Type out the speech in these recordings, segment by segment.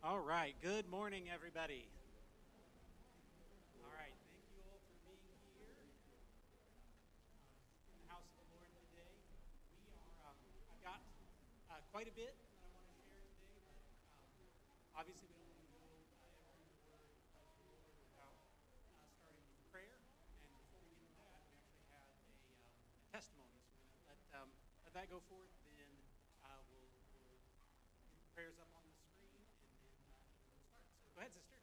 All right. Good morning, everybody. All right. Thank you all for being here in the house of the Lord today. I've got quite a bit that I want to share today, but obviously we don't want to go every word of the Lord without starting with prayer. And before we get to that, we actually have a testimony. So we're going to let that go forth. Then we'll get the prayers up on the screen, and then we'll start. So go ahead, sister.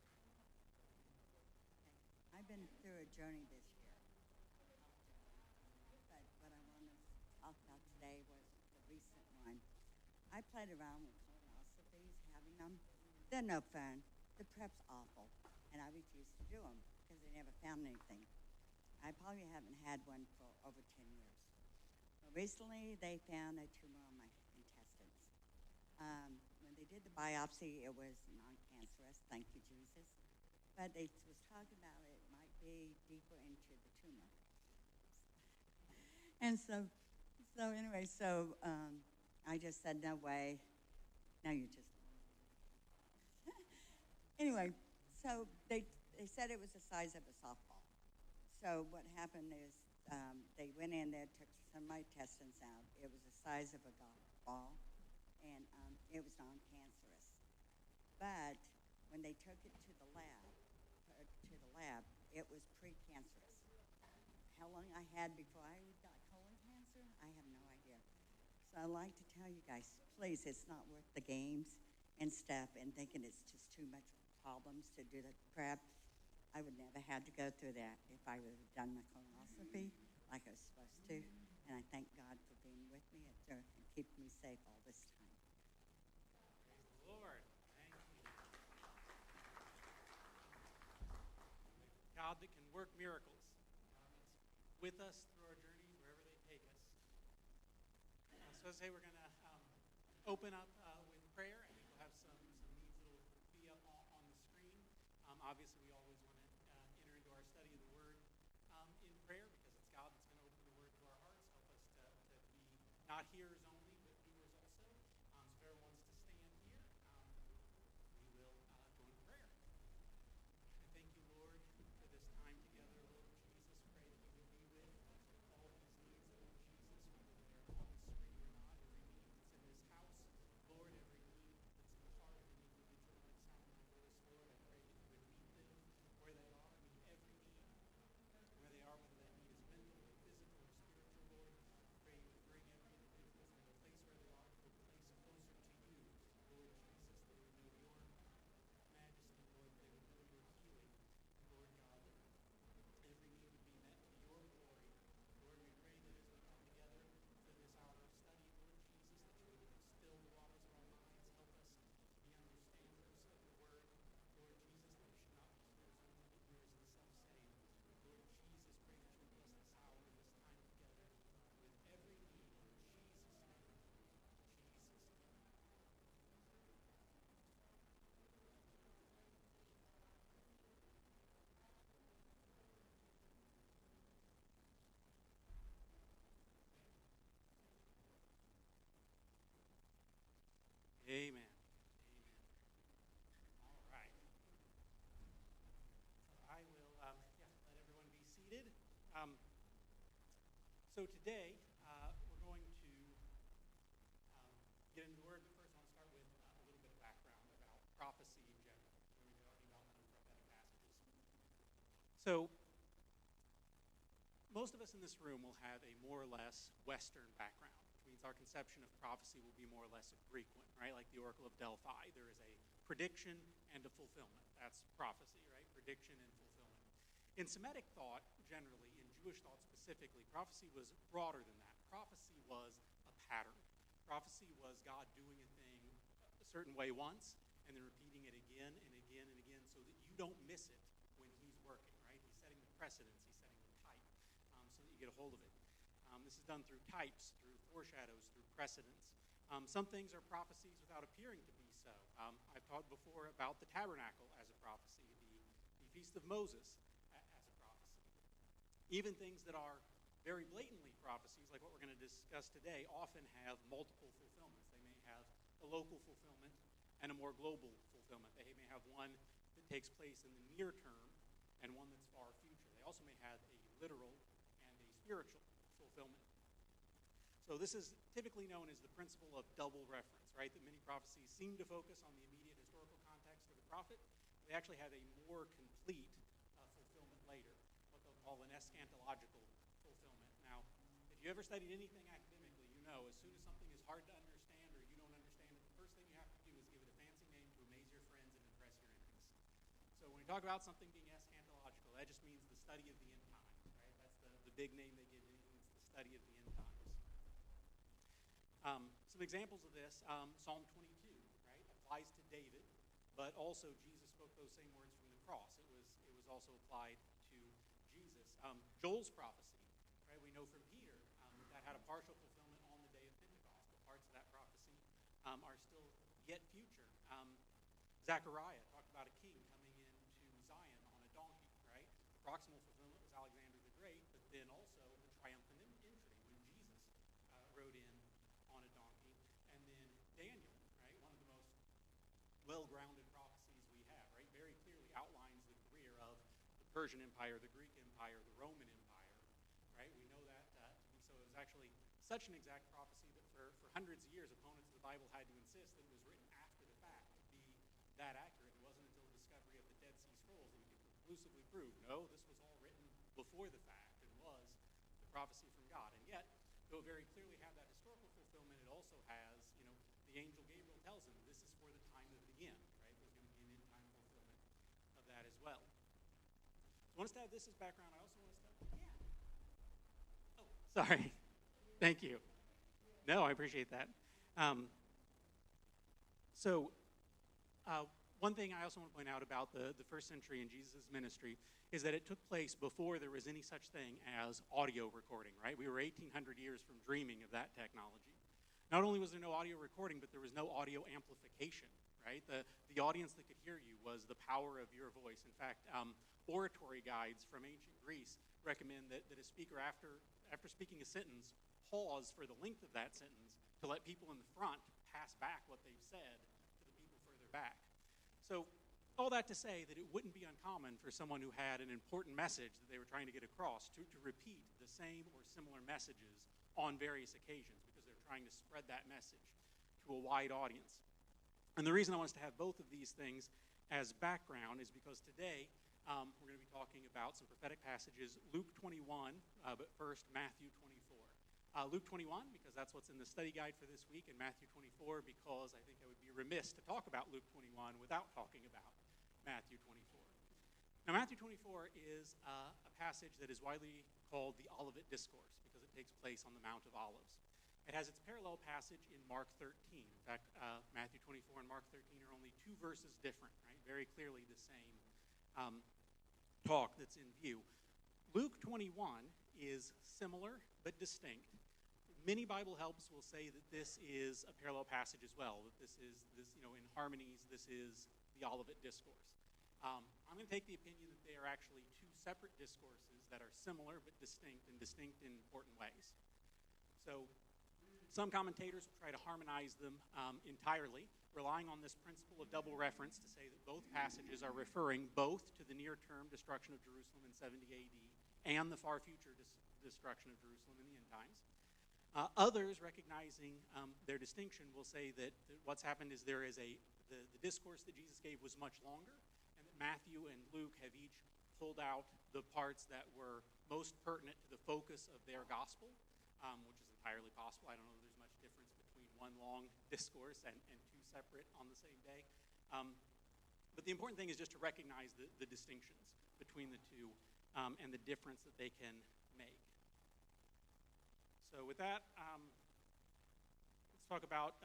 I've been through a journey this year, but what I want to talk about today was the recent one. I played around with colonoscopies, having them. They're no fun. The prep's awful, and I refused to do them because they never found anything. I probably haven't had one for over 10 years. But recently, they found a tumor on my intestines. When they did the biopsy, it was non-cancerous. Thank you, Jesus. But they was talking about it might be deeper into the tumor. And so I just said, no way. No, you just. Anyway, so they said it was the size of a softball. So what happened is they went in there, took some of my intestines out. It was the size of a golf ball, and it was non-cancerous. But when they took it to the lab, it was precancerous. How long I had before I got colon cancer, I have no idea. So I'd like to tell you guys, please, it's not worth the games and stuff and thinking it's just too much problems to do the prep. I would never have to go through that if I would have done my colonoscopy like I was supposed to. And I thank God for being with me and keeping me safe all this time. Praise the Lord. Thank you. God that can work miracles. With us through our journeys, wherever they take us. So as I say, we're going to open up with prayer, and we'll have some needs that will be up on the screen. Obviously, we always want to enter into our study of the Word in prayer, because it's God that's going to open the Word to our hearts, help us to be not hearers only, but doers also. So if everyone wants to stand here, we will go in prayer. I thank you, Lord, for this time together, Lord Jesus. Pray that you would be with all these needs, Lord Jesus, whether they're on the screen or not, every need that's in this house. Lord, every need that's in the heart of an individual that sound my voice, Lord, I pray that you would meet them where they are, meet every need where they are, whether that need is mental or physical or spiritual, Lord. I pray you would bring every individual from the place where they are to a place closer to you, Lord Jesus, that they would know your majesty, Lord, they would know your healing, Lord God, that every need would be met to your glory. Lord, we pray that as we come together for this hour of study, Lord Jesus, that you would still the waters of our minds, help us be understanders of the word. Lord Jesus, that we should not be hearers only, but doers of the self-same. Lord Jesus, pray that you would bless this hour and this time together with every need in Jesus' name. Jesus' name. Amen. Amen. All right. So I will let everyone be seated. So today we're going to get into the Word, but first I want to start with a little bit of background about prophecy in general. We've been talking about some prophetic passages. So most of us in this room will have a more or less Western background, which means our conception of prophecy will be more or less a Greek one, right? Like the Oracle of Delphi. There is a prediction and a fulfillment. That's prophecy, right? Prediction and fulfillment. In Semitic thought, generally, in Jewish thought specifically, prophecy was broader than that. Prophecy was a pattern. Prophecy was God doing a thing a certain way once and then repeating it again and again and again so that you don't miss it when he's working, right? He's setting the precedence, he's setting the type so that you get a hold of it. This is done through types, through foreshadows, through precedents. Some things are prophecies without appearing to be so. I've talked before about the tabernacle as a prophecy, the Feast of Moses as a prophecy. Even things that are very blatantly prophecies, like what we're going to discuss today, often have multiple fulfillments. They may have a local fulfillment and a more global fulfillment. fulfillment. They may have one that takes place in the near term and one that's far future. They also may have a literal and a spiritual fulfillment. So this is typically known as the principle of double reference, right? That many prophecies seem to focus on the immediate historical context of the prophet. They actually have a more complete fulfillment later, what they'll call an eschatological fulfillment. Now, if you ever studied anything academically, you know as soon as something is hard to understand or you don't understand it, the first thing you have to do is give it a fancy name to amaze your friends and impress your enemies. So when we talk about something being eschatological, that just means the study of the end times, right? That's the big name they give anything. It's the study of the end times. Some examples of this, Psalm 22, right, applies to David, but also Jesus spoke those same words from the cross. It was also applied to Jesus. Joel's prophecy, right, we know from Peter that had a partial fulfillment on the day of Pentecost, but parts of that prophecy are still yet future. Zechariah talked about a king coming into Zion on a donkey, right? The proximal fulfillment was Alexander the Great, but then also the triumphant entry when Jesus rode in on a donkey. And then Daniel, right, one of the most well-grounded prophecies we have, right, very clearly outlines the career of the Persian Empire, the Greek Empire, the Roman Empire, right? We know that to be so. It was actually such an exact prophecy that for hundreds of years, opponents of the Bible had to insist that it was written after the fact to be that accurate. It wasn't until the discovery of the Dead Sea Scrolls that we could conclusively prove, no, this was all written before the fact and was the prophecy from God. And yet, though it very clearly had that historical fulfillment, it also has, the angel Gabriel tells him this is for the time of the end, right? There's going to be an end time fulfillment of that as well. So I want us to have this as background. I also want us to, oh, sorry. Thank you. No, I appreciate that. One thing I also want to point out about the first century in Jesus' ministry is that it took place before there was any such thing as audio recording, right? We were 1,800 years from dreaming of that technology. Not only was there no audio recording, but there was no audio amplification, right? The audience that could hear you was the power of your voice. In fact, oratory guides from ancient Greece recommend that a speaker, after speaking a sentence, pause for the length of that sentence to let people in the front pass back what they've said to the people further back. So all that to say that it wouldn't be uncommon for someone who had an important message that they were trying to get across to repeat the same or similar messages on various occasions because they're trying to spread that message to a wide audience. And the reason I want us to have both of these things as background is because today we're going to be talking about some prophetic passages, Luke 21, but first Matthew 24. Luke 21, because that's what's in the study guide for this week, and Matthew 24, because I think I would be remiss to talk about Luke 21 without talking about Matthew 24. Now, Matthew 24 is a passage that is widely called the Olivet Discourse because it takes place on the Mount of Olives. It has its parallel passage in Mark 13. In fact, Matthew 24 and Mark 13 are only two verses different, right? Very clearly the same talk that's in view. Luke 21 is similar but distinct. Many Bible helps will say that this is a parallel passage as well, that this is, in harmonies, this is the Olivet Discourse. I'm going to take the opinion that they are actually two separate discourses that are similar but distinct and distinct in important ways. So some commentators will try to harmonize them entirely, relying on this principle of double reference to say that both passages are referring both to the near-term destruction of Jerusalem in 70 AD and the far future destruction of Jerusalem in the end times. Others, recognizing their distinction, will say that what's happened is the discourse that Jesus gave was much longer, and that Matthew and Luke have each pulled out the parts that were most pertinent to the focus of their gospel, which is entirely possible. I don't know if there's much difference between one long discourse and two separate on the same day. But the important thing is just to recognize the distinctions between the two and the difference that they can make. So with that, let's talk about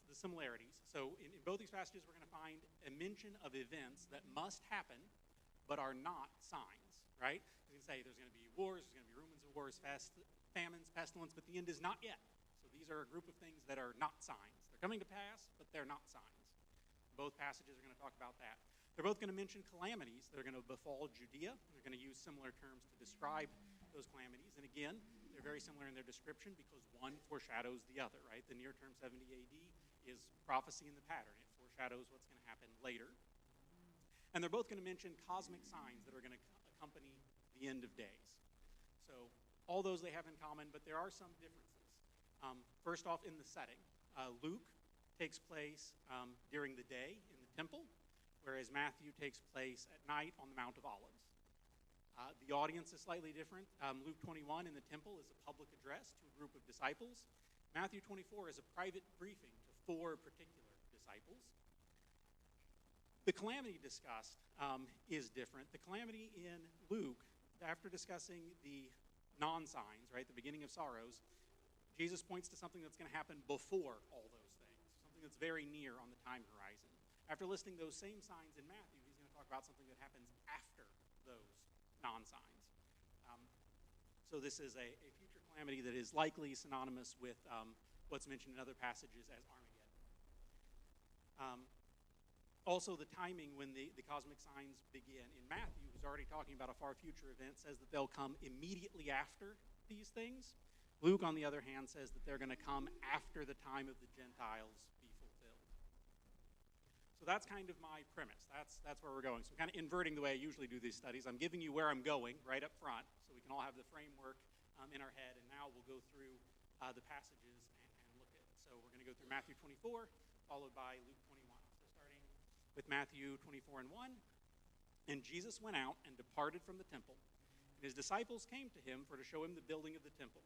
the similarities. So in both these passages, we're going to find a mention of events that must happen but are not signs, right? You can say there's going to be wars, there's going to be rumors of wars, famines, pestilence, but the end is not yet. So these are a group of things that are not signs. They're coming to pass, but they're not signs. Both passages are going to talk about that. They're both going to mention calamities that are going to befall Judea. They're going to use similar terms to describe those calamities. And again, they're very similar in their description because one foreshadows the other, right? The near-term 70 AD is prophecy in the pattern. It foreshadows what's going to happen later. And they're both going to mention cosmic signs that are going to accompany the end of days. So all those they have in common, but there are some differences. First off, in the setting. Luke takes place during the day in the temple, whereas Matthew takes place at night on the Mount of Olives. The audience is slightly different. Luke 21 in the temple is a public address to a group of disciples. Matthew 24 is a private briefing to 4 particular disciples. The calamity discussed is different. The calamity in Luke, after discussing the non-signs, right, the beginning of sorrows, Jesus points to something that's going to happen before all those things, something that's very near on the time horizon. After listing those same signs in Matthew, he's going to talk about something that happens after those non-signs. So this is a future calamity that is likely synonymous with what's mentioned in other passages as Armageddon. Also, the timing when the cosmic signs begin. In Matthew, who's already talking about a far future event, says that they'll come immediately after these things. Luke, on the other hand, says that they're going to come after the time of the Gentiles be fulfilled. So that's kind of my premise. That's where we're going. So I'm kind of inverting the way I usually do these studies. I'm giving you where I'm going right up front, so we can all have the framework in our head. And now we'll go through the passages and look at it. So we're going to go through Matthew 24, followed by Luke 21. So starting with Matthew 24 and 1. And Jesus went out and departed from the temple. And his disciples came to him for to show him the building of the temple.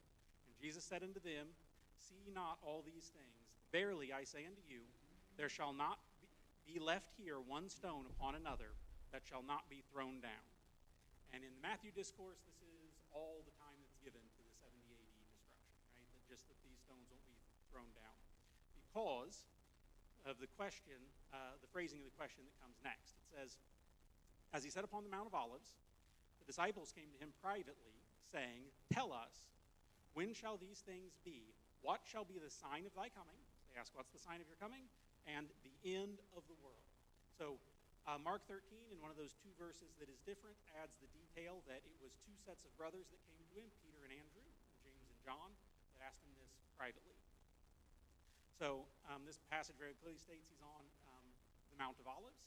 And Jesus said unto them, See ye not all these things? Verily I say unto you, there shall not be left here one stone upon another that shall not be thrown down. And in the Matthew discourse, this is all the time that's given to the 70 AD destruction, right? That just that these stones won't be thrown down. Because of the question, the phrasing of the question that comes next. It says, as he sat upon the Mount of Olives, the disciples came to him privately, saying, Tell us, when shall these things be? What shall be the sign of thy coming? They ask, what's the sign of your coming? And the end of the world. So Mark 13, in one of those 2 verses that is different, adds the detail that it was 2 sets of brothers that came to him, Peter and Andrew, and James and John, that asked him this privately. So this passage very clearly states he's on the Mount of Olives.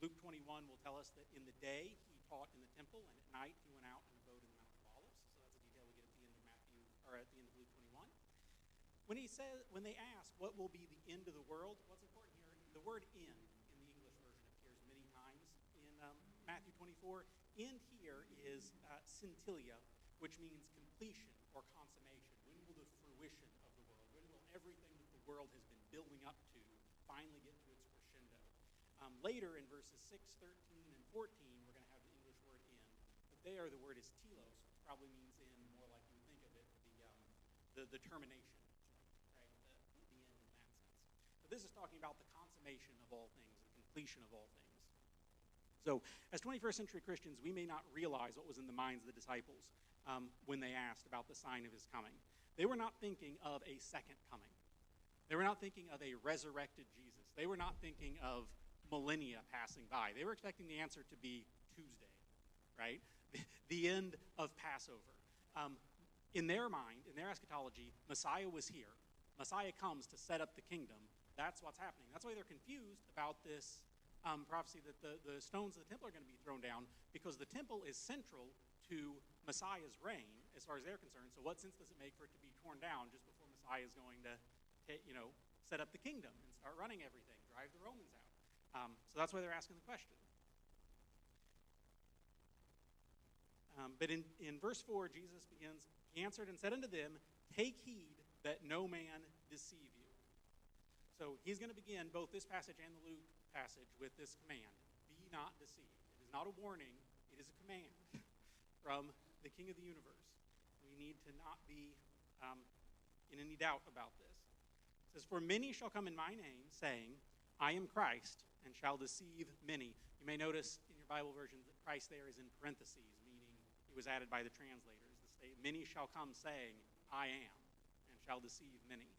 Luke 21 will tell us that in the day he taught in the temple, and at night he went out and abode in the Mount of Olives. So that's a detail we get at the end of Matthew, or at the end of Luke 21. When they ask what will be the end of the world, what's important here, the word end in the English version appears many times in Matthew 24. End here is scintilia, which means completion or consummation. When will the fruition of the world, when will everything that the world has been building up to finally get to its crescendo? Later in verses 6, 13, and 14, we're going to have the English word end. But there the word is telos, which probably means end more like you would think of it, the termination. This is talking about the consummation of all things, the completion of all things. So as 21st century Christians, we may not realize what was in the minds of the disciples when they asked about the sign of his coming. They were not thinking of a second coming. They were not thinking of a resurrected Jesus. They were not thinking of millennia passing by. They were expecting the answer to be Tuesday, right? The end of Passover. In their mind, in their eschatology, Messiah was here. Messiah comes to set up the kingdom. That's what's happening. That's why they're confused about this prophecy that the stones of the temple are going to be thrown down, because the temple is central to Messiah's reign as far as they're concerned. So what sense does it make for it to be torn down just before Messiah is going to set up the kingdom and start running everything, drive the Romans out? So that's why they're asking the question. But in verse 4, Jesus begins, He answered and said unto them, Take heed that no man deceive you. So he's going to begin both this passage and the Luke passage with this command. Be not deceived. It is not a warning. It is a command from the King of the universe. We need to not be in any doubt about this. It says, For many shall come in my name, saying, I am Christ, and shall deceive many. You may notice in your Bible version that Christ there is in parentheses, meaning it was added by the translators. Many shall come saying, I am, and shall deceive many.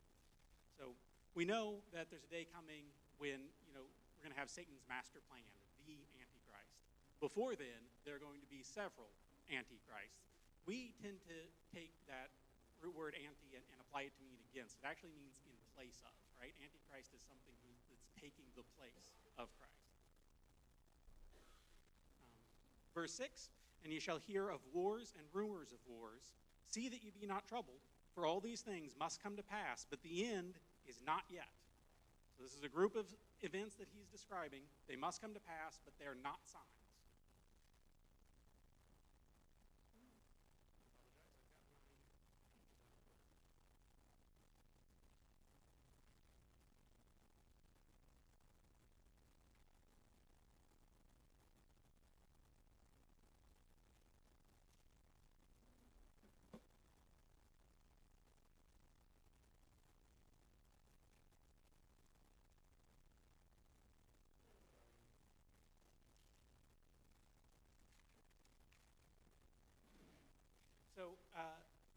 So we know that there's a day coming when, we're going to have Satan's master plan, the Antichrist. Before then, there are going to be several Antichrists. We tend to take that root word anti and apply it to mean against. It actually means in place of, right? Antichrist is something that's taking the place of Christ. Verse 6, and ye shall hear of wars and rumors of wars. See that ye be not troubled, for all these things must come to pass, but the end is not yet. So this is a group of events that he's describing. They must come to pass, but they're not signs. So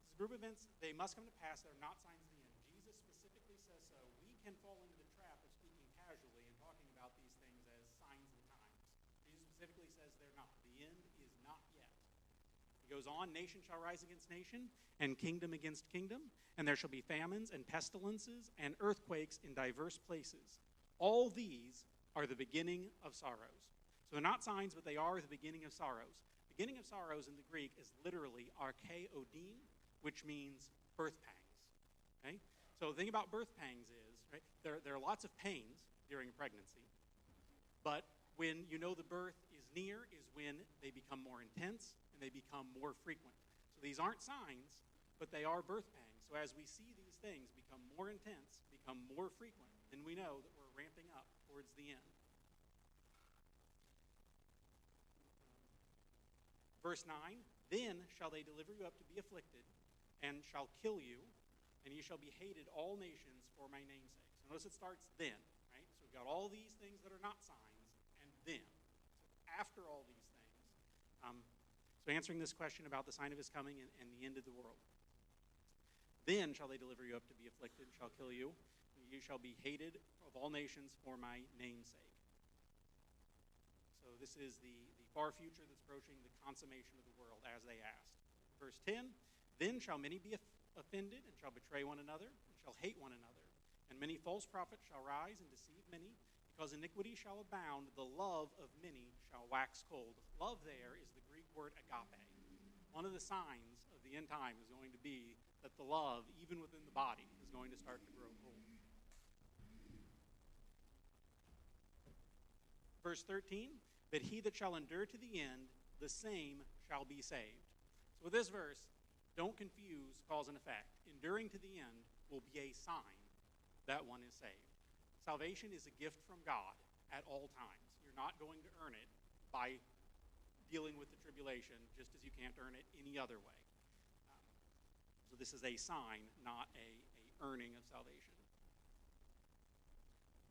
this group of events, they must come to pass. They're not signs of the end. Jesus specifically says so. We can fall into the trap of speaking casually and talking about these things as signs and times. Jesus specifically says they're not. The end is not yet. He goes on, nation shall rise against nation, and kingdom against kingdom, and there shall be famines and pestilences and earthquakes in diverse places. All these are the beginning of sorrows. So they're not signs, but they are the beginning of sorrows. Beginning of sorrows in the Greek is literally archaeodine, which means birth pangs. Okay? So the thing about birth pangs is, right, there are lots of pains during a pregnancy, but when you know the birth is near is when they become more intense and they become more frequent. So these aren't signs, but they are birth pangs. So as we see these things become more intense, become more frequent, then we know that we're ramping up towards the end. Verse 9, then shall they deliver you up to be afflicted, and shall kill you, and ye shall be hated all nations for my name's sake. So notice it starts then, right? So we've got all these things that are not signs, and then. So after all these things. So answering this question about the sign of his coming and the end of the world. Then shall they deliver you up to be afflicted, shall kill you, and you shall be hated of all nations for my name's sake. So this is the far future that's approaching the consummation of the world as they asked. Verse 10, then shall many be offended and shall betray one another and shall hate one another. And many false prophets shall rise and deceive many, because iniquity shall abound, the love of many shall wax cold. Love there is the Greek word agape. One of the signs of the end time is going to be that the love, even within the body, is going to start to grow cold. Verse 13, but he that shall endure to the end, the same shall be saved. So with this verse, don't confuse cause and effect. Enduring to the end will be a sign that one is saved. Salvation is a gift from God at all times. You're not going to earn it by dealing with the tribulation, just as you can't earn it any other way. So this is a sign, not a earning of salvation.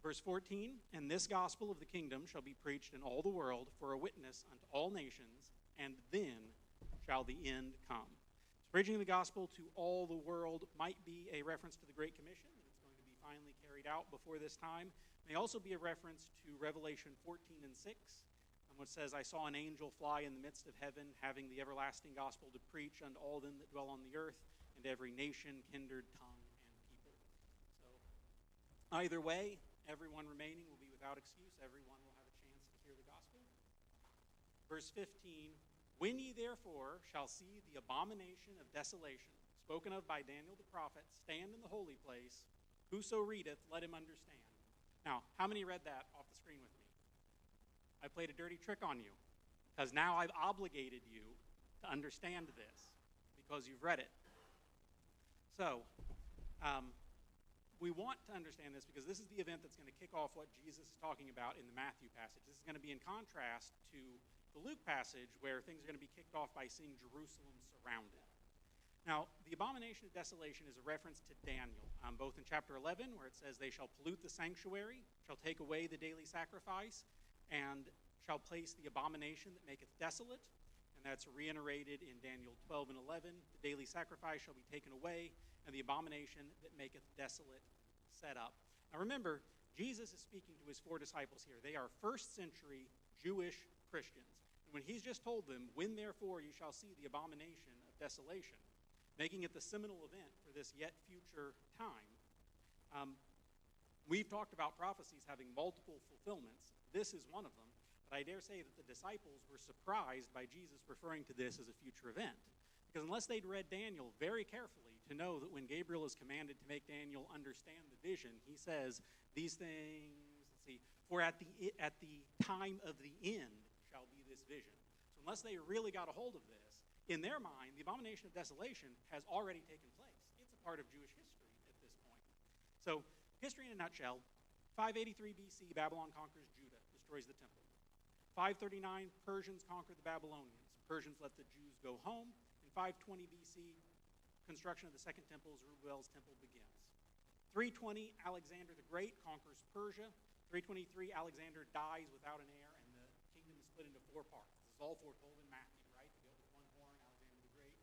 Verse 14, and this gospel of the kingdom shall be preached in all the world for a witness unto all nations, and then shall the end come. So preaching the gospel to all the world might be a reference to the Great Commission, and it's going to be finally carried out before this time. It may also be a reference to Revelation 14 and 6, which says, I saw an angel fly in the midst of heaven, having the everlasting gospel to preach unto all them that dwell on the earth, and every nation, kindred, tongue, and people. So either way, everyone remaining will be without excuse. Everyone will have a chance to hear the gospel. Verse 15, when ye therefore shall see the abomination of desolation, spoken of by Daniel the prophet, stand in the holy place, whoso readeth, let him understand. Now, how many read that off the screen with me? I played a dirty trick on you, because now I've obligated you to understand this, because you've read it. So, we want to understand this because this is the event that's going to kick off what Jesus is talking about in the Matthew passage. This is going to be in contrast to the Luke passage where things are going to be kicked off by seeing Jerusalem surrounded. Now, the abomination of desolation is a reference to Daniel, both in chapter 11 where it says they shall pollute the sanctuary, shall take away the daily sacrifice, and shall place the abomination that maketh desolate. And that's reiterated in Daniel 12 and 11. The daily sacrifice shall be taken away, and the abomination that maketh desolate set up. Now remember, Jesus is speaking to his 4 disciples here. They are first century Jewish Christians. And when he's just told them, when therefore you shall see the abomination of desolation, making it the seminal event for this yet future time, We've talked about prophecies having multiple fulfillments. This is one of them. But I dare say that the disciples were surprised by Jesus referring to this as a future event. Because unless they'd read Daniel very carefully to know that when Gabriel is commanded to make Daniel understand the vision, he says, these things, let's see, for at the time of the end shall be this vision. So unless they really got a hold of this, in their mind, the abomination of desolation has already taken place. It's a part of Jewish history at this point. So, history in a nutshell, 583 BC, Babylon conquers Judah, destroys the temple. 539, Persians conquer the Babylonians. Persians let the Jews go home. In 520 BC, construction of the second temple, Zerubbabel's temple, begins. 320, Alexander the Great conquers Persia. 323, Alexander dies without an heir, and the kingdom is split into 4 parts. This is all foretold in Matthew, right? He built with 1 horn, Alexander the Great.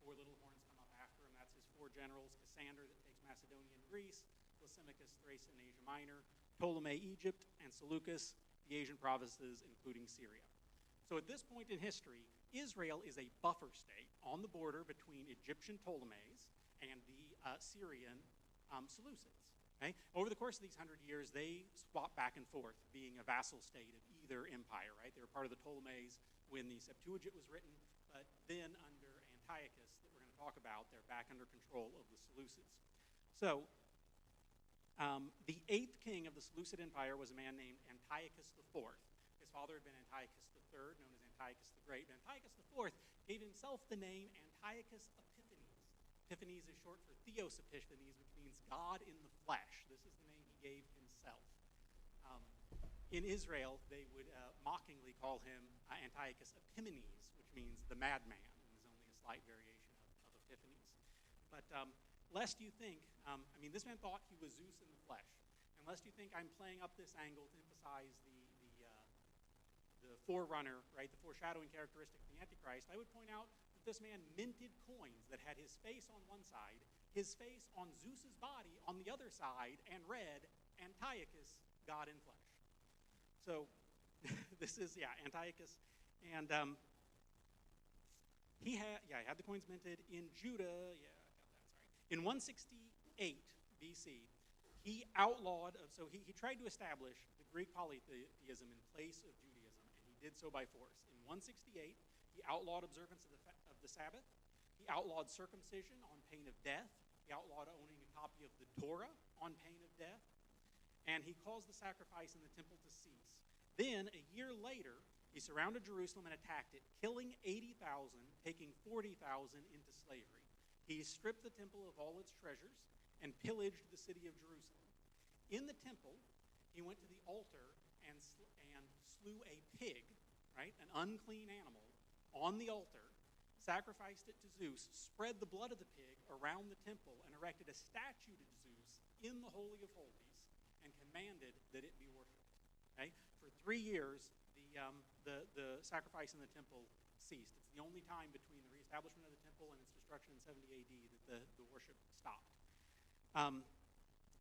4 little horns come up after him. That's his 4 generals. Cassander that takes Macedonia and Greece. Lysimachus, Thrace and Asia Minor. Ptolemy, Egypt. And Seleucus, the Asian provinces, including Syria. So at this point in history, Israel is a buffer state on the border between Egyptian Ptolemies and the Syrian Seleucids. Okay? Over the course of these 100 years, they swap back and forth, being a vassal state of either empire. Right? They were part of the Ptolemies when the Septuagint was written, but then under Antiochus, that we're going to talk about, they're back under control of the Seleucids. So the 8th king of the Seleucid Empire was a man named Antiochus IV. His father had been Antiochus III, known as Antiochus the Great. Antiochus IV gave himself the name Antiochus Epiphanes. Epiphanes is short for Theos Epiphanes, which means God in the flesh. This is the name he gave himself. In Israel, they would mockingly call him Antiochus Epimanes, which means the madman, and is only a slight variation of Epiphanes. But lest you think, this man thought he was Zeus in the flesh. And lest you think I'm playing up this angle to emphasize the forerunner, right, the foreshadowing characteristic of the Antichrist, I would point out that this man minted coins that had his face on one side, his face on Zeus's body on the other side, and read, Antiochus, God in flesh. So this is, Antiochus. And he had the coins minted in Judah. In 168 BC, he outlawed, he tried to establish the Greek polytheism in place of Judaism, and he did so by force. In 168, he outlawed observance of the Sabbath. He outlawed circumcision on pain of death. He outlawed owning a copy of the Torah on pain of death. And he caused the sacrifice in the temple to cease. Then, a year later, he surrounded Jerusalem and attacked it, killing 80,000, taking 40,000 into slavery. He stripped the temple of all its treasures and pillaged the city of Jerusalem. In the temple, he went to the altar and slew a pig, right, an unclean animal, on the altar, sacrificed it to Zeus, spread the blood of the pig around the temple, and erected a statue to Zeus in the Holy of Holies, and commanded that it be worshipped. Okay? For 3 years, the sacrifice in the temple ceased. It's the only time between the reestablishment of the temple and its destruction in 70 AD that the worship stopped.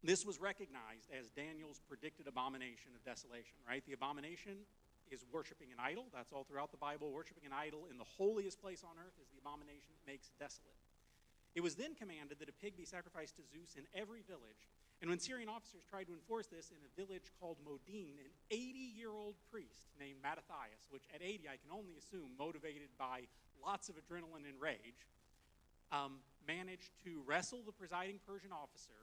This was recognized as Daniel's predicted abomination of desolation, right? The abomination is worshiping an idol. That's all throughout the Bible. Worshiping an idol in the holiest place on earth is the abomination that makes desolate. It was then commanded that a pig be sacrificed to Zeus in every village. And when Syrian officers tried to enforce this in a village called Modin, an 80-year-old priest named Mattathias, which at 80 I can only assume motivated by lots of adrenaline and rage, managed to wrestle the presiding Persian officer,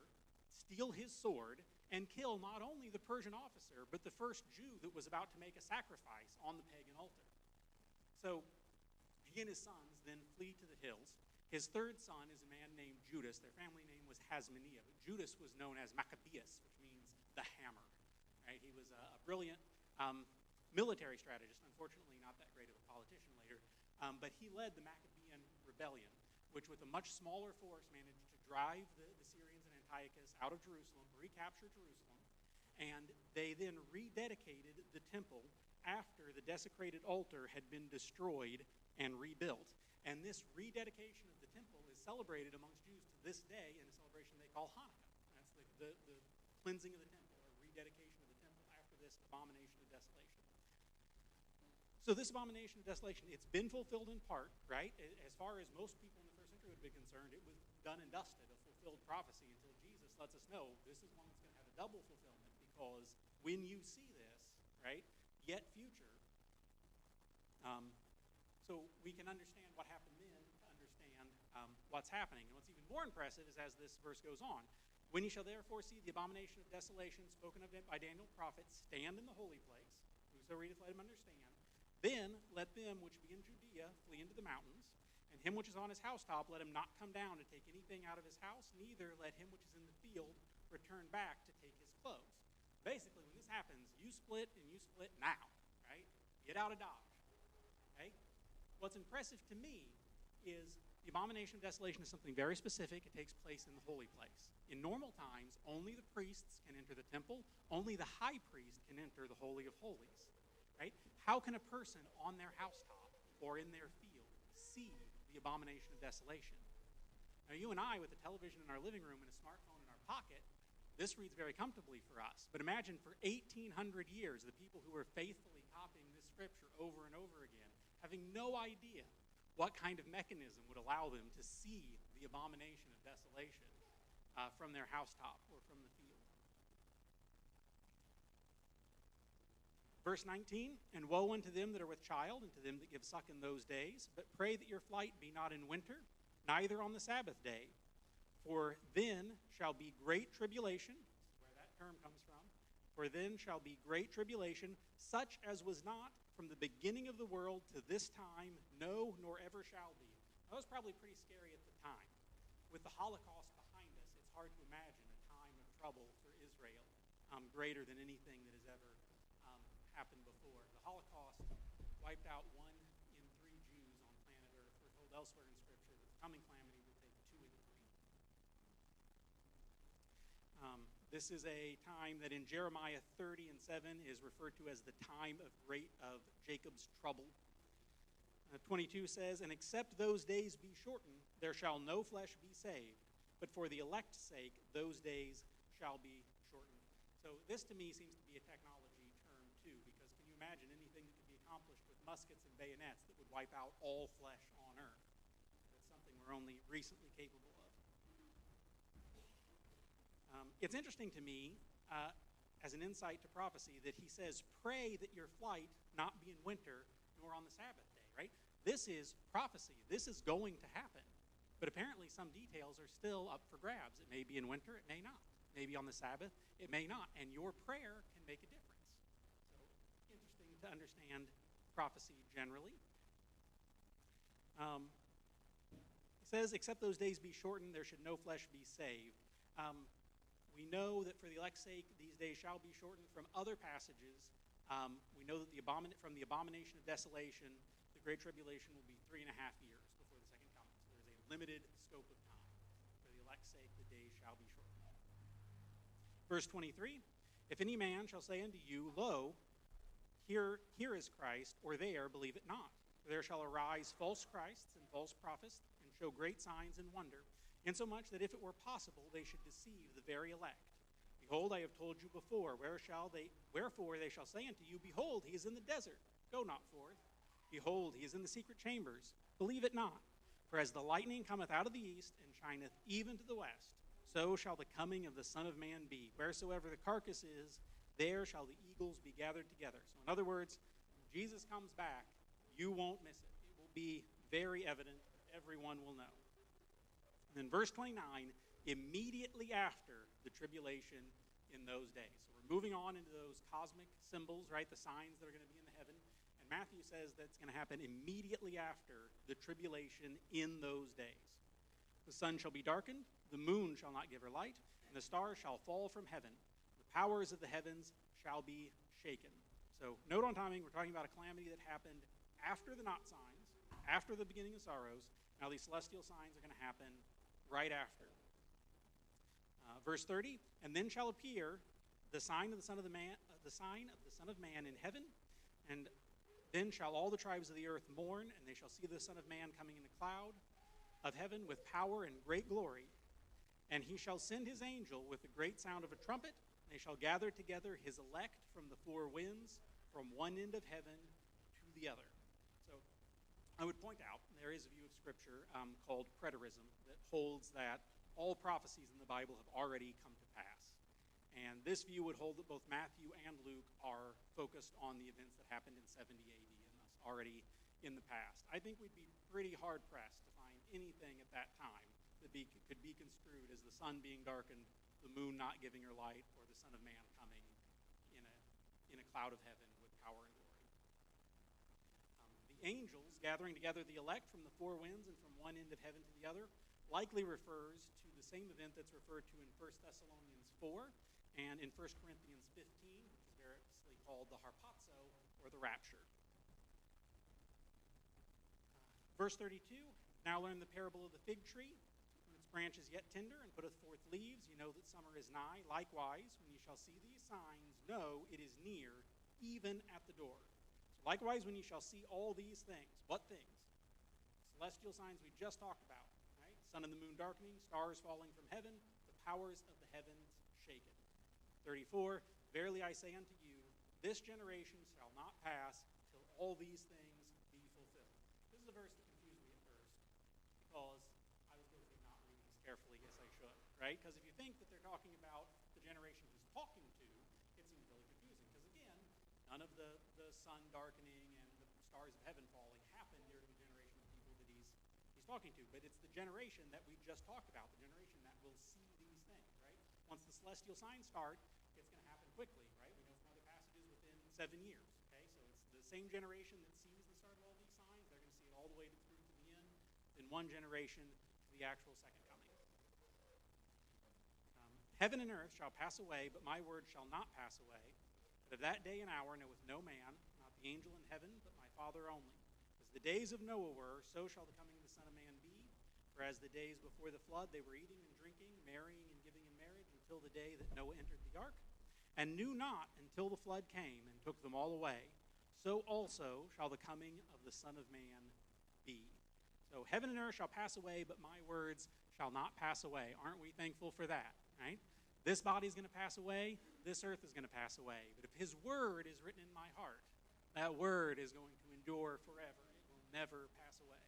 steal his sword, and kill not only the Persian officer, but the first Jew that was about to make a sacrifice on the pagan altar. So he and his sons then flee to the hills. His third son is a man named Judas. Their family name was Hasmoneah, but Judas was known as Maccabeus, which means the hammer. Right? He was a brilliant military strategist, unfortunately not that great of a politician later, but he led the Maccabean rebellion, which with a much smaller force managed to drive the Syrians and Antiochus out of Jerusalem, recapture Jerusalem, and they then rededicated the temple after the desecrated altar had been destroyed and rebuilt. And this rededication of the temple is celebrated amongst Jews to this day in a celebration they call Hanukkah. That's the cleansing of the temple, or rededication of the temple after this abomination of desolation. So this abomination of desolation, it's been fulfilled in part, right? As far as most people in the first century would have been concerned, it was done and dusted, a fulfilled prophecy, until Jesus lets us know this is one that's going to have a double fulfillment, because when you see this, right, yet future, so we can understand what happened then to understand what's happening. And what's even more impressive is as this verse goes on, when ye shall therefore see the abomination of desolation spoken of by Daniel the prophet stand in the holy place, whoso readeth let him understand, then let them which be in Judea flee into the mountains, and him which is on his housetop let him not come down to take anything out of his house, neither let him which is in the field return back to take his clothes. Basically, when this happens, you split and you split now, right? Get out of Dodge, okay? What's impressive to me is the abomination of desolation is something very specific. It takes place in the holy place. In normal times, only the priests can enter the temple. Only the high priest can enter the Holy of Holies, right? How can a person on their housetop or in their field see the abomination of desolation? Now, you and I, with a television in our living room and a smartphone in our pocket, this reads very comfortably for us. But imagine for 1,800 years, the people who were faithfully copying this scripture over and over again, having no idea what kind of mechanism would allow them to see the abomination of desolation from their housetop or from the field. Verse 19, and woe unto them that are with child, and to them that give suck in those days. But pray that your flight be not in winter, neither on the Sabbath day. For then shall be great tribulation. This is where that term comes from. For then shall be great tribulation, such as was not from the beginning of the world to this time, no, nor ever shall be. That was probably pretty scary at the time. With the Holocaust behind us, it's hard to imagine a time of trouble for Israel greater than anything that has ever happened before. The Holocaust wiped out 1 in 3 Jews on planet Earth. We're told elsewhere in Scripture that the coming calamity will take 2 in 3. This is a time that in Jeremiah 30 and 7 is referred to as the time of Jacob's trouble. 22 says, and except those days be shortened, there shall no flesh be saved, but for the elect's sake those days shall be shortened. So this to me seems to be a technology term too, because can you imagine anything that could be accomplished with muskets and bayonets that would wipe out all flesh on earth? That's something we're only recently capable of. It's interesting to me, as an insight to prophecy, that he says, pray that your flight not be in winter nor on the Sabbath day, right? This is prophecy. This is going to happen. But apparently some details are still up for grabs. It may be in winter, it may not. Maybe on the Sabbath, it may not. And your prayer can make a difference. So, interesting to understand prophecy generally. It says, except those days be shortened, there should no flesh be saved. We know that for the elect's sake, these days shall be shortened. From other passages, we know that from the abomination of desolation, the Great Tribulation will be 3.5 years before the second coming. So there's a limited scope of time. For the elect's sake, the days shall be shortened. Verse 23, if any man shall say unto you, lo, here is Christ, or there, believe it not. For there shall arise false Christs and false prophets, and show great signs and wonder, insomuch that if it were possible, they should deceive the very elect. Behold, I have told you before, wherefore they shall say unto you, behold, he is in the desert, go not forth. Behold, he is in the secret chambers, believe it not. For as the lightning cometh out of the east, and shineth even to the west, so shall the coming of the Son of Man be. Wheresoever the carcass is, there shall the eagles be gathered together. So in other words, when Jesus comes back, you won't miss it. It will be very evident. Everyone will know. And then verse 29, immediately after the tribulation in those days. So we're moving on into those cosmic symbols, right? The signs that are going to be in the heaven. And Matthew says that's going to happen immediately after the tribulation in those days. The sun shall be darkened, the moon shall not give her light, and the stars shall fall from heaven. The powers of the heavens shall be shaken. So note on timing, we're talking about a calamity that happened after the not signs, after the beginning of sorrows. Now these celestial signs are going to happen right after. Verse 30, and then shall appear the sign of the Son of Man in heaven, and then shall all the tribes of the earth mourn, and they shall see the Son of Man coming in the cloud of heaven with power and great glory. And he shall send his angel with the great sound of a trumpet, and they shall gather together his elect from the four winds, from one end of heaven to the other. So I would point out, there is a view of Scripture called preterism that holds that all prophecies in the Bible have already come to pass. And this view would hold that both Matthew and Luke are focused on the events that happened in 70 AD and thus already in the past. I think we'd be pretty hard-pressed to find anything at that time that could be construed as the sun being darkened, the moon not giving her light, or the Son of Man coming in a cloud of heaven with power and glory. The angels gathering together the elect from the four winds and from one end of heaven to the other likely refers to the same event that's referred to in 1 Thessalonians 4 and in 1 Corinthians 15, which is variously called the harpazo, or the rapture. Verse 32, now learn the parable of the fig tree. When its branch is yet tender and putteth forth leaves, you know that summer is nigh. Likewise, when you shall see these signs, know it is near, even at the door. So likewise, when you shall see all these things, what things? Celestial signs we just talked about, right? Sun and the moon darkening, stars falling from heaven, the powers of the heavens shaken. 34, verily I say unto you, this generation shall not pass till all these things be fulfilled. This is a verse that confused me at first because I was guilty of not reading as carefully as I should, right? Because if you think that they're talking about the generation he's talking to, it seems really confusing. Because again, none of the sun darkening and the stars of heaven falling happened during the generation of people that he's talking to. But it's the generation that we just talked about, the generation that will see these things, right? Once the celestial signs start, it's going to happen quickly, right? We know from other passages within 7 years, okay? So it's the same generation that sees the start of all these signs. They're going to see it all the way through to the end in one generation to the actual second coming. Heaven and earth shall pass away, but my word shall not pass away. But of that day and hour knoweth no man, not the angel in heaven, but my Father only. As the days of Noah were, so shall the coming of the Son of Man be. For as the days before the flood, they were eating and drinking, marrying and giving in marriage, until the day that Noah entered the ark, and knew not until the flood came and took them all away. So also shall the coming of the Son of Man be. So heaven and earth shall pass away, but my words shall not pass away. Aren't we thankful for that, right? This body is going to pass away. This earth is going to pass away. But if his word is written in my heart, that word is going to endure forever. It will never pass away.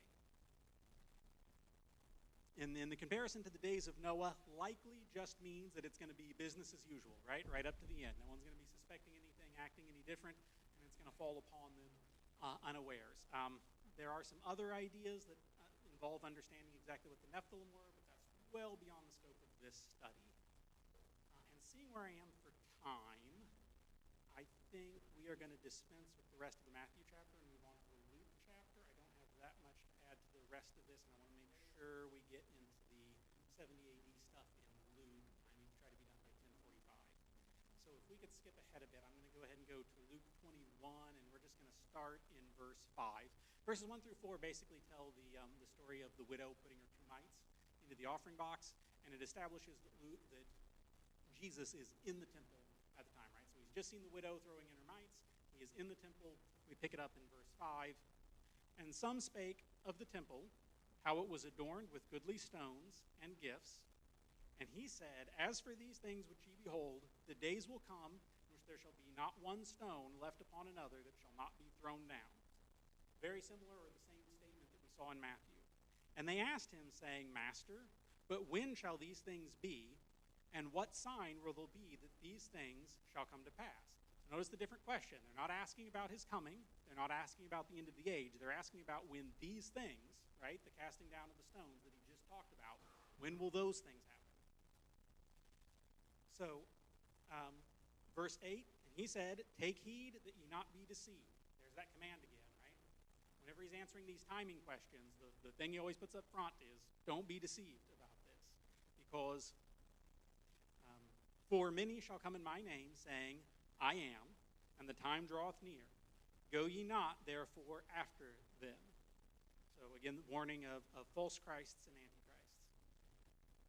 And then the comparison to the days of Noah likely just means that it's going to be business as usual, right? Right up to the end. No one's going to be suspecting anything, acting any different, and it's going to fall upon them unawares. There are some other ideas that involve understanding exactly what the Nephilim were, but that's well beyond the scope of this study. And seeing where I am for time, I think we are going to dispense with the rest of the Matthew chapter and move on to the Luke chapter. I don't have that much to add to the rest of this, and I want to make sure we get into the 70 AD stuff in Luke. I need to try to be done by 10:45. So if we could skip ahead a bit, I'm going to go ahead and go to Luke 21, and we're just going to start in verse 5. Verses 1 through 4 basically tell the story of the widow putting her 2 mites into the offering box, and it establishes that Jesus is in the temple at the time, right? So he's just seen the widow throwing in her mites. He is in the temple. We pick it up in verse 5. And some spake of the temple, how it was adorned with goodly stones and gifts. And he said, as for these things which ye behold, the days will come in which there shall be not one stone left upon another that shall not be thrown down. Very similar, or the same statement that we saw in Matthew. And they asked him, saying, Master, but when shall these things be? And what sign will there be that these things shall come to pass? So notice the different question. They're not asking about his coming. They're not asking about the end of the age. They're asking about when these things, right, the casting down of the stones that he just talked about, when will those things happen? So, verse 8, and he said, take heed that ye not be deceived. There's that command again. Whenever he's answering these timing questions, the thing he always puts up front is, don't be deceived about this. Because for many shall come in my name, saying, I am, and the time draweth near. Go ye not, therefore, after them. So again, the warning of false Christs and antichrists.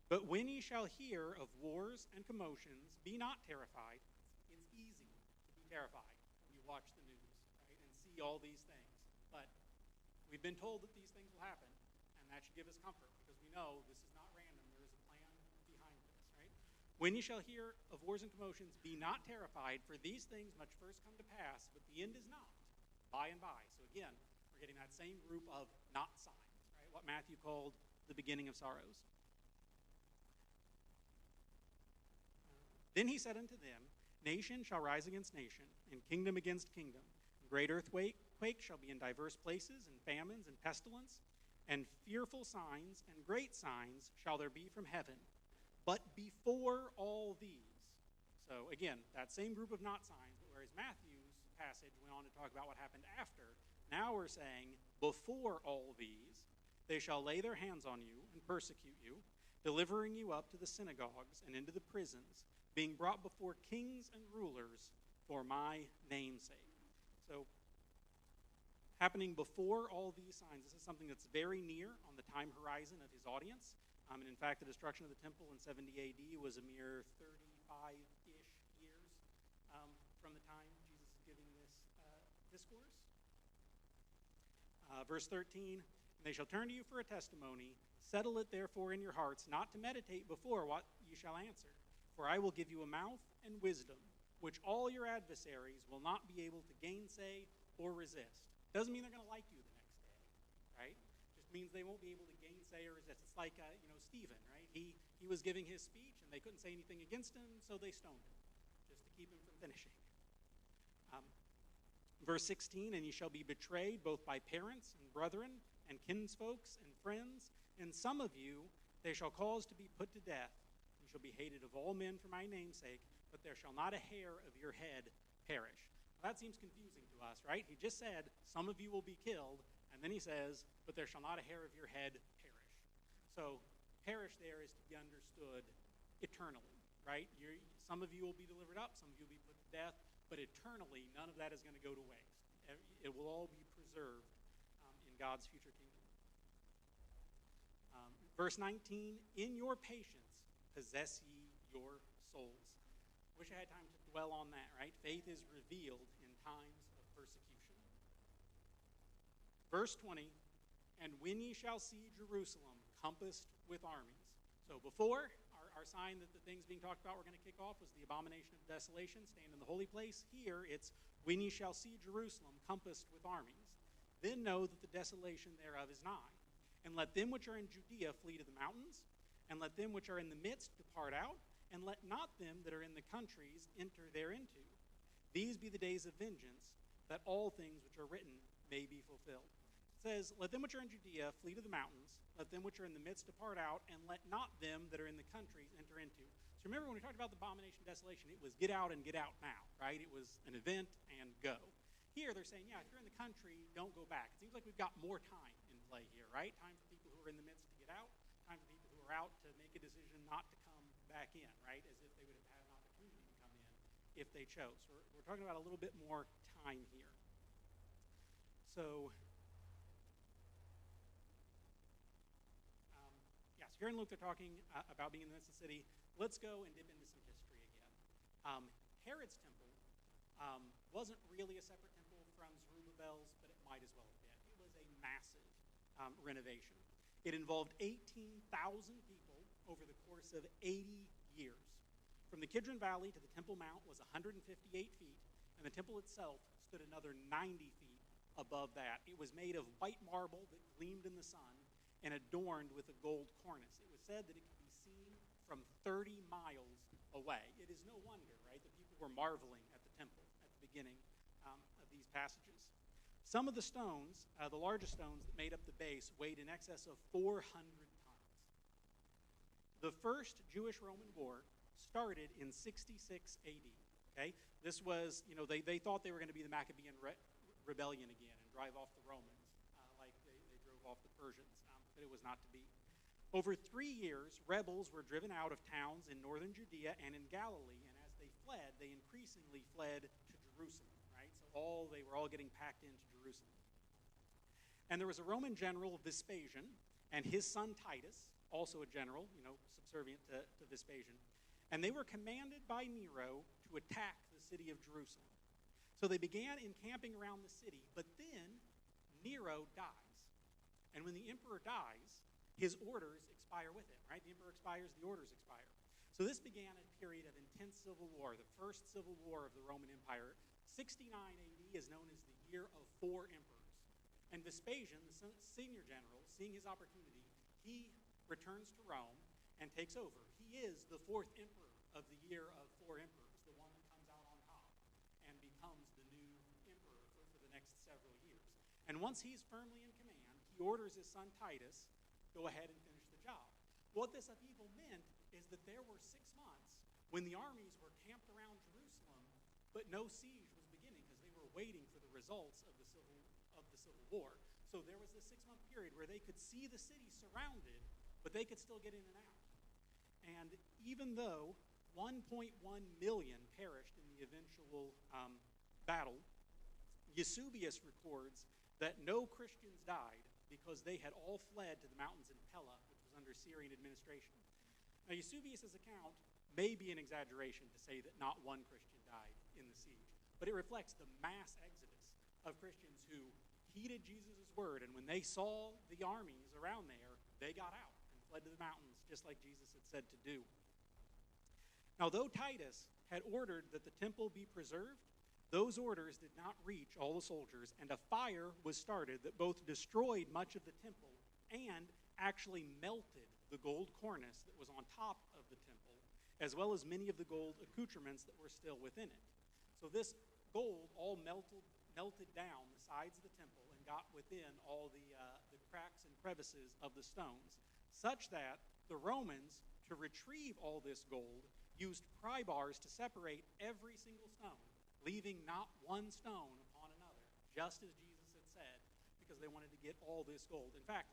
But when ye shall hear of wars and commotions, be not terrified. It's easy to be terrified when you watch the news, right, and see all these things. But we've been told that these things will happen, and that should give us comfort, because we know this is not random. There is a plan behind this, right? When ye shall hear of wars and commotions, be not terrified, for these things must first come to pass, but the end is not, by and by. So again, we're getting that same group of not signs, right? what Matthew called the beginning of sorrows. Then he said unto them, Nation shall rise against nation, and kingdom against kingdom. Great earthquake shall be in diverse places, and famines and pestilence, and fearful signs and great signs shall there be from heaven. But before all these, so again, that same group of not signs, but whereas Matthew's passage went on to talk about what happened after, now we're saying, before all these, they shall lay their hands on you and persecute you, delivering you up to the synagogues and into the prisons, being brought before kings and rulers for my name's sake. So, happening before all these signs, this is something that's very near on the time horizon of his audience. And in fact, the destruction of the temple in 70 AD was a mere 35-ish years from the time Jesus is giving this discourse. Verse 13, and they shall turn to you for a testimony. Settle it therefore in your hearts, not to meditate before what you shall answer. For I will give you a mouth and wisdom, which all your adversaries will not be able to gainsay or resist. Doesn't mean they're going to like you the next day, right? Just means they won't be able to gainsay or resist. It's like, Stephen, right? He was giving his speech, and they couldn't say anything against him, so they stoned him, just to keep him from finishing. Verse 16, and ye shall be betrayed both by parents and brethren and kinsfolks and friends, and some of you they shall cause to be put to death, and shall be hated of all men for my name's sake, but there shall not a hair of your head perish. Well, that seems confusing to us, right? He just said, some of you will be killed, and then he says, but there shall not a hair of your head perish. So, perish there is to be understood eternally, right? Some of you will be delivered up, some of you will be put to death, but eternally, none of that is going to go to waste. It will all be preserved in God's future kingdom. Verse 19, in your patience possess ye your souls. Wish I had time to dwell on that, right? Faith is revealed in times of persecution. Verse 20, and when ye shall see Jerusalem compassed with armies. So before, our sign that the things being talked about we're going to kick off was the abomination of desolation, stand in the holy place. Here it's, when ye shall see Jerusalem compassed with armies, then know that the desolation thereof is nigh. And let them which are in Judea flee to the mountains, and let them which are in the midst depart out, and let not them that are in the countries enter thereinto. These be the days of vengeance, that all things which are written may be fulfilled. It says, let them which are in Judea flee to the mountains, let them which are in the midst depart out, and let not them that are in the countries enter into. So remember when we talked about the abomination of desolation, it was get out and get out now, right? It was an event and go. Here they're saying, yeah, if you're in the country, don't go back. It seems like we've got more time in play here, right? Time for people who are in the midst to get out, time for people who are out to make a decision not to come back in, right? As if they would have had an opportunity to come in if they chose. So we're talking about a little bit more time here. So, so here in Luke they're talking about being in the midst of the city. Let's go and dip into some history again. Herod's temple wasn't really a separate temple from Zerubbabel's, but it might as well have been. It was a massive renovation. It involved 18,000 people over the course of 80 years. From the Kidron Valley to the Temple Mount was 158 feet, and the temple itself stood another 90 feet above that. It was made of white marble that gleamed in the sun and adorned with a gold cornice. It was said that it could be seen from 30 miles away. It is no wonder, right, that people were marveling at the temple at the beginning of these passages. Some of the stones, the largest stones that made up the base, weighed in excess of 400 tons. The first Jewish-Roman war started in 66 AD. Okay, this was, they thought they were going to be the Maccabean rebellion again and drive off the Romans like they drove off the Persians, but it was not to be. Over 3 years, rebels were driven out of towns in northern Judea and in Galilee, and as they fled, they increasingly fled to Jerusalem, right? So they were all getting packed into Jerusalem. And there was a Roman general, Vespasian, and his son Titus, also a general, subservient to Vespasian, and they were commanded by Nero to attack the city of Jerusalem. So they began encamping around the city, but then Nero dies. And when the emperor dies, his orders expire with him, right? The emperor expires, the orders expire. So this began a period of intense civil war, the first civil war of the Roman Empire. 69 AD is known as the year of 4 emperors. And Vespasian, the senior general, seeing his opportunity, he returns to Rome and takes over. He is the fourth emperor of the year of four emperors, the one that comes out on top and becomes the new emperor for the next several years. And once he's firmly in command, he orders his son Titus, go ahead and finish the job. What this upheaval meant is that there were 6 months when the armies were camped around Jerusalem, but no siege was beginning because they were waiting for the results of the Civil War. So there was this 6-month period where they could see the city surrounded, but they could still get in and out. And even though 1.1 million perished in the eventual battle, Eusebius records that no Christians died because they had all fled to the mountains in Pella, which was under Syrian administration. Now, Eusebius' account may be an exaggeration to say that not one Christian died in the siege, but it reflects the mass exodus of Christians who heeded Jesus' word, and when they saw the armies around there, they got out and fled to the mountains, just like Jesus had said to do. Now, though Titus had ordered that the temple be preserved, those orders did not reach all the soldiers, and a fire was started that both destroyed much of the temple and actually melted the gold cornice that was on top of the temple, as well as many of the gold accoutrements that were still within it. So this gold all melted down the sides of the temple and got within all the cracks and crevices of the stones, such that the Romans, to retrieve all this gold, used pry bars to separate every single stone, leaving not one stone upon another, just as Jesus had said, because they wanted to get all this gold. In fact,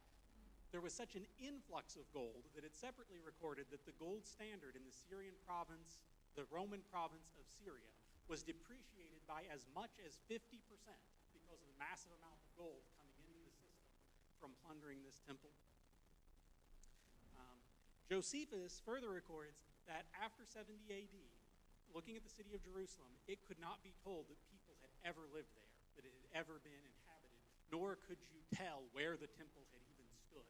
there was such an influx of gold that it separately recorded that the gold standard in the Syrian province, the Roman province of Syria, was depreciated by as much as 50% because of the massive amount of gold coming into the system from plundering this temple. Josephus further records that after 70 AD, looking at the city of Jerusalem, it could not be told that people had ever lived there, that it had ever been inhabited, nor could you tell where the temple had even stood.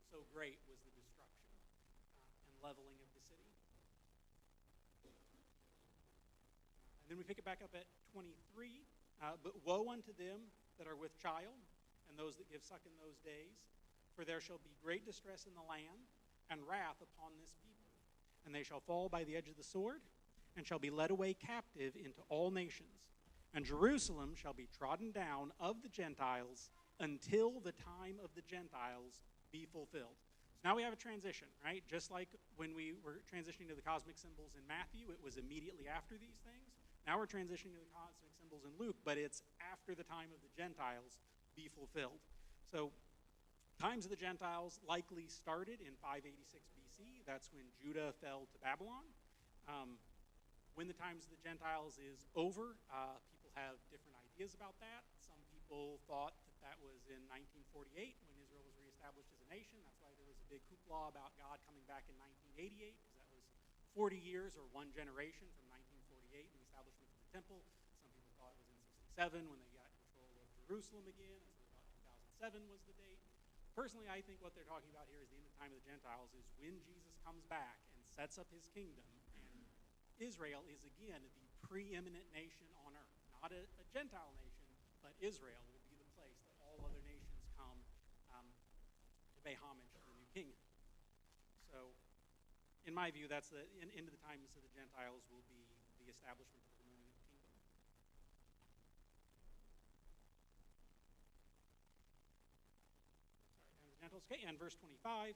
So great was the destruction and leveling of the city. And then we pick it back up at 23. But woe unto them that are with child, and those that give suck in those days, for there shall be great distress in the land, and wrath upon this people. And they shall fall by the edge of the sword, and shall be led away captive into all nations. And Jerusalem shall be trodden down of the Gentiles until the time of the Gentiles be fulfilled. So now we have a transition, right? Just like when we were transitioning to the cosmic symbols in Matthew, it was immediately after these things. Now we're transitioning to the cosmic symbols in Luke, but it's after the time of the Gentiles be fulfilled. So times of the Gentiles likely started in 586 BC. That's when Judah fell to Babylon. When the times of the Gentiles is over, people have different ideas about that. Some people thought that that was in 1948 when Israel was reestablished as a nation. That's why there was a big hoopla about God coming back in 1988, because that was 40 years or one generation from 1948 and the establishment of the temple. Some people thought it was in 67 when they got control of Jerusalem again, and so they thought 2007 was the date. Personally, I think what they're talking about here is the end of the time of the Gentiles is when Jesus comes back and sets up his kingdom, and Israel is again the preeminent nation on earth. Not a Gentile nation, but Israel will be the place that all other nations come to pay homage to the new king. So, in my view, that's the end of the times of the Gentiles will be the establishment of the millennial kingdom. Gentiles. Okay, and verse 25,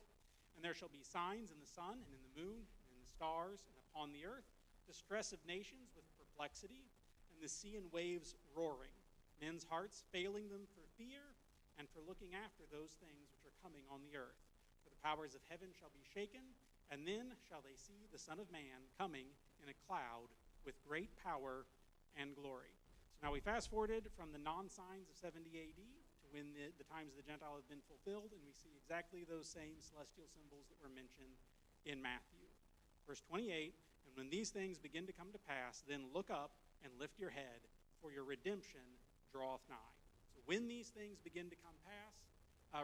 and there shall be signs in the sun and in the moon and in the stars and upon the earth, distress of nations with perplexity, and the sea and waves roaring, men's hearts failing them for fear and for looking after those things which are coming on the earth. For the powers of heaven shall be shaken, and then shall they see the Son of Man coming in a cloud with great power and glory. So now we fast forwarded from the non-signs of 70 AD to when the times of the Gentile have been fulfilled, and we see exactly those same celestial symbols that were mentioned in Matthew. Verse 28, and when these things begin to come to pass, then look up and lift your head, for your redemption draweth nigh. So when these things begin to come pass,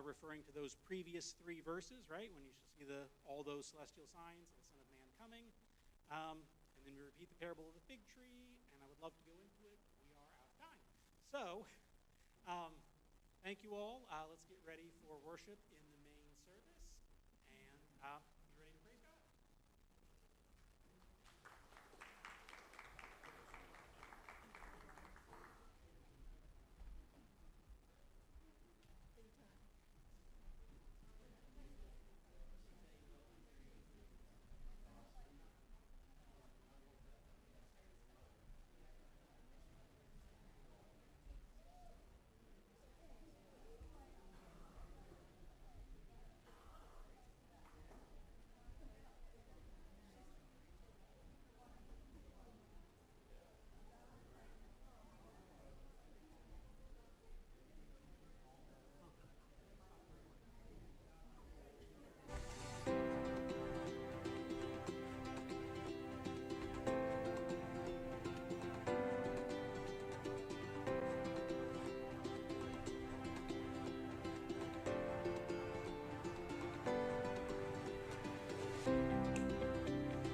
referring to those previous 3 verses, right, when you shall see all those celestial signs of the Son of Man coming, and then we repeat the parable of the fig tree, and I would love to go into it, but we are out of time. So, Thank you all. Let's get ready for worship in the main service. And